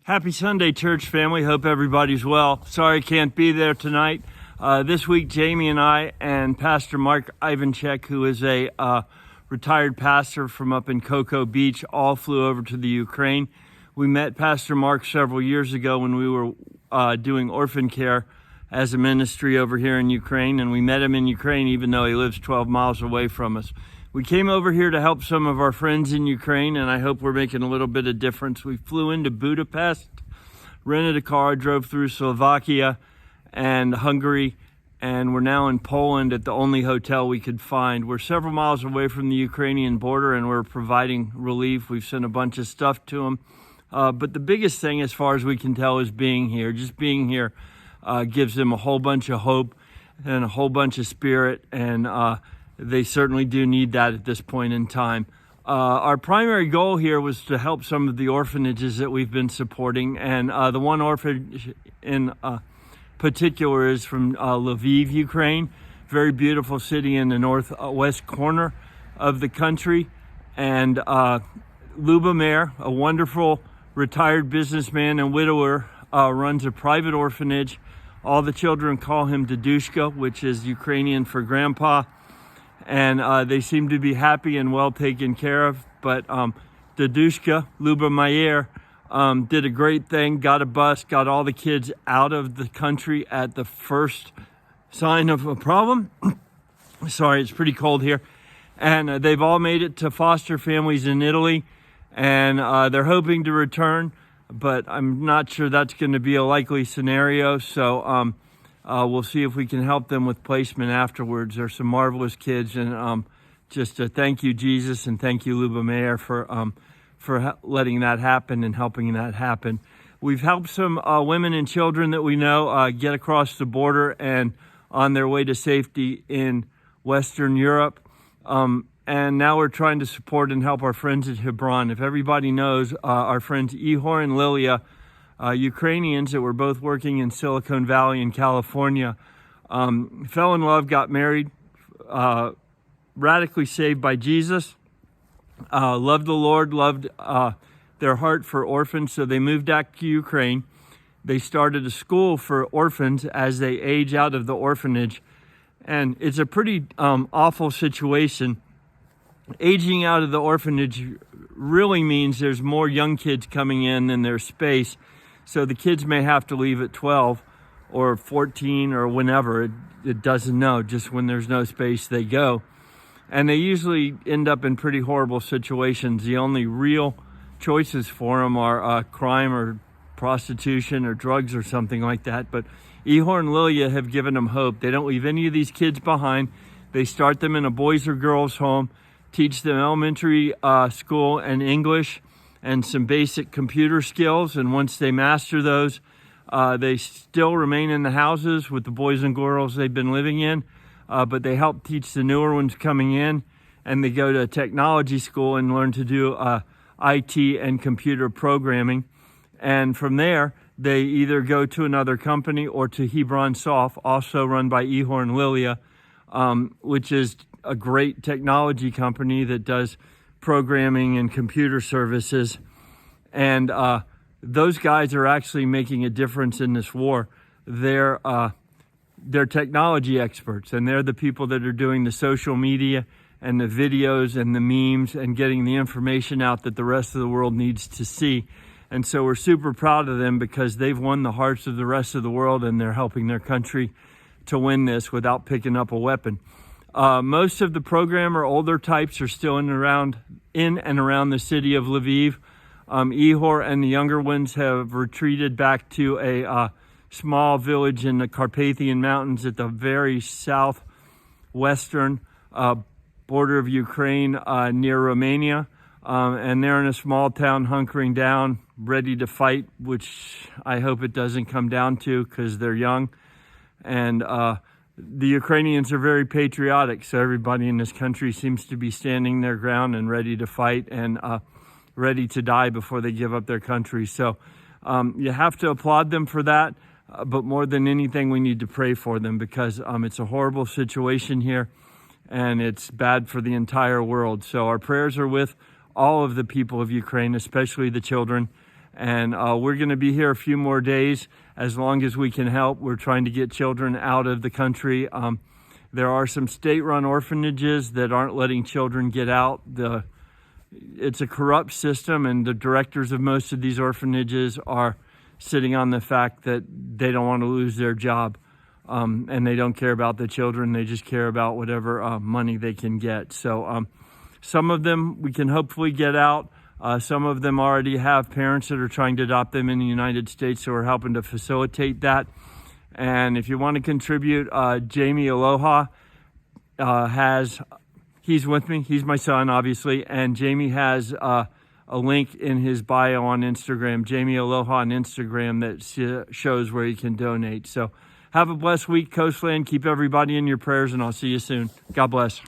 Happy Sunday, church family. Hope everybody's well. Sorry I can't be there tonight. This week, Jamie and I and Pastor Mark Ivanchek, who is a retired pastor from up in Cocoa Beach, all flew over to the Ukraine. We met Pastor Mark several years ago when we were doing orphan care as a ministry over here in Ukraine, and we met him in Ukraine even though he lives 12 miles away from us. We came over here to help some of our friends in Ukraine, and I hope we're making a little bit of difference. We flew into Budapest, rented a car, drove through Slovakia and Hungary, and we're now in Poland at the only hotel we could find. We're several miles away from the Ukrainian border, and we're providing relief. We've sent a bunch of stuff to them. But the biggest thing, as far as we can tell, is being here. Just being here gives them a whole bunch of hope and a whole bunch of spirit, and they certainly do need that at this point in time. Our primary goal here was to help some of the orphanages that we've been supporting, and the one orphanage in particular is from Lviv, Ukraine. Very beautiful city in the northwest corner of the country. And Lubomir, a wonderful retired businessman and widower, runs a private orphanage. All the children call him Dadushka, which is Ukrainian for grandpa. And they seem to be happy and well taken care of. But Dadushka, Lubomir, did a great thing, got a bus, got all the kids out of the country at the first sign of a problem. Sorry, it's pretty cold here. And they've all made it to foster families in Italy. And they're hoping to return, but I'm not sure that's going to be a likely scenario. So we'll see if we can help them with placement afterwards. They're some marvelous kids, and just thank you, Jesus, and thank you, Lubomir, for letting that happen and helping that happen. We've helped some women and children that we know get across the border and on their way to safety in Western Europe. And now we're trying to support and help our friends at Hebron. If everybody knows, our friends Ihor and Lilia, Ukrainians that were both working in Silicon Valley in California, fell in love, got married, radically saved by Jesus, loved the Lord, loved their heart for orphans, so they moved back to Ukraine. They started a school for orphans as they age out of the orphanage, and it's a pretty awful situation. Aging out of the orphanage really means there's more young kids coming in than there's space. So the kids may have to leave at 12 or 14 or whenever. It doesn't know. Just when there's no space, they go. And they usually end up in pretty horrible situations. The only real choices for them are crime or prostitution or drugs or something like that. But Ihor and Lilia have given them hope. They don't leave any of these kids behind. They start them in a boys or girls home, teach them elementary school and English and some basic computer skills. And once they master those, they still remain in the houses with the boys and girls they've been living in, but they help teach the newer ones coming in, and they go to technology school and learn to do IT and computer programming. And from there, they either go to another company or to Hebron Soft, also run by Ihor and Lilia, which is a great technology company that does programming and computer services. And those guys are actually making a difference in this war. They're technology experts, and they're the people that are doing the social media and the videos and the memes and getting the information out that the rest of the world needs to see. And so we're super proud of them because they've won the hearts of the rest of the world, and they're helping their country to win this without picking up a weapon. Most of the program or older types are still in and around the city of Lviv. Ihor and the younger ones have retreated back to a small village in the Carpathian Mountains at the very southwestern border of Ukraine near Romania. And they're in a small town hunkering down, ready to fight, which I hope it doesn't come down to because they're young. And the Ukrainians are very patriotic, so everybody in this country seems to be standing their ground and ready to fight and ready to die before they give up their country. So you have to applaud them for that, but more than anything, we need to pray for them because it's a horrible situation here, and it's bad for the entire world. So our prayers are with all of the people of Ukraine, especially the children, And we're going to be here a few more days as long as we can help. We're trying to get children out of the country. There are some state-run orphanages that aren't letting children get out. It's a corrupt system, and the directors of most of these orphanages are sitting on the fact that they don't want to lose their job, and they don't care about the children. They just care about whatever money they can get. So some of them we can hopefully get out. Some of them already have parents that are trying to adopt them in the United States, so we're helping to facilitate that. And if you want to contribute, Jamie Aloha he's with me. He's my son, obviously. And Jamie has a link in his bio on Instagram, Jamie Aloha on Instagram, that shows where you can donate. So have a blessed week, Coastland. Keep everybody in your prayers, and I'll see you soon. God bless.